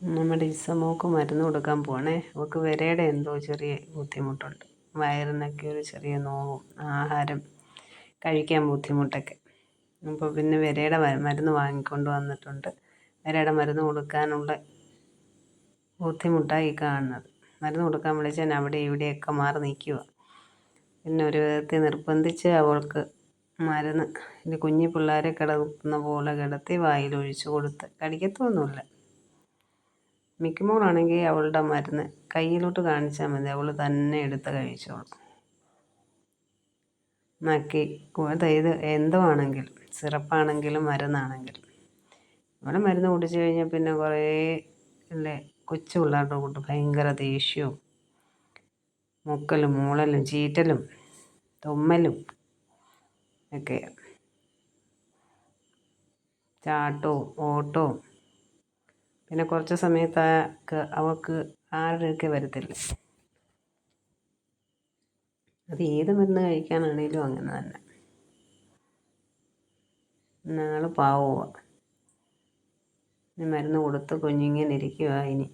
നമ്മുടെ ഇസമോൾക്ക് മരുന്ന് കൊടുക്കാൻ പോവാണേ. അവൾക്ക് വിരയുടെ എന്തോ ചെറിയ ബുദ്ധിമുട്ടുണ്ട്. വയറിനൊക്കെ ഒരു ചെറിയ നോവും, ആഹാരം കഴിക്കാൻ ബുദ്ധിമുട്ടൊക്കെ. അപ്പോൾ പിന്നെ വിരയുടെ മരുന്ന് വാങ്ങിക്കൊണ്ട് വന്നിട്ടുണ്ട്. വിരയുടെ മരുന്ന് കൊടുക്കാനുള്ള ബുദ്ധിമുട്ടായി കാണുന്നത്. മരുന്ന് കൊടുക്കാൻ വിളിച്ചാൽ അവിടെ ഇവിടെയൊക്കെ മാറി നിൽക്കുക. പിന്നെ ഒരു വിധത്തിൽ നിർബന്ധിച്ച് അവൾക്ക് മരുന്ന് ഇത് കുഞ്ഞി പിള്ളേരെ കിടക്കുന്ന പോലെ കിടത്തി വായിലൊഴിച്ച് കൊടുത്ത് കടിക്കത്തൊന്നുമില്ല. മിക്കുമോളാണെങ്കിൽ അവളുടെ മരുന്ന് കയ്യിലോട്ട് കാണിച്ചാൽ മതി, അവൾ തന്നെ എടുത്ത് കഴിച്ചോളും. നക്കി ഇത് എന്തോ ആണെങ്കിലും, സിറപ്പാണെങ്കിലും മരുന്നാണെങ്കിലും ഇവിടെ മരുന്ന് കുടിച്ച് കഴിഞ്ഞാൽ പിന്നെ കുറേ അല്ലേ കൊച്ചു പിള്ളേരുടെ കൂട്ട് ഭയങ്കര ദേഷ്യവും മുക്കലും മൂളലും ചീറ്റലും തുമ്മലും ഒക്കെയാണ്. ചാട്ടവും ഓട്ടവും. പിന്നെ കുറച്ച് സമയത്തൊക്കെ അവൾക്ക് ആരോഗ്യമൊക്കെ വരത്തില്ല. അത് ഏത് മരുന്ന് കഴിക്കാനാണേലും അങ്ങനെ തന്നെ. ഞങ്ങൾ പാവമാണ്. മരുന്ന് കൊടുത്ത് കുഞ്ഞിങ്ങനെ ഇരിക്കുക ഇനി.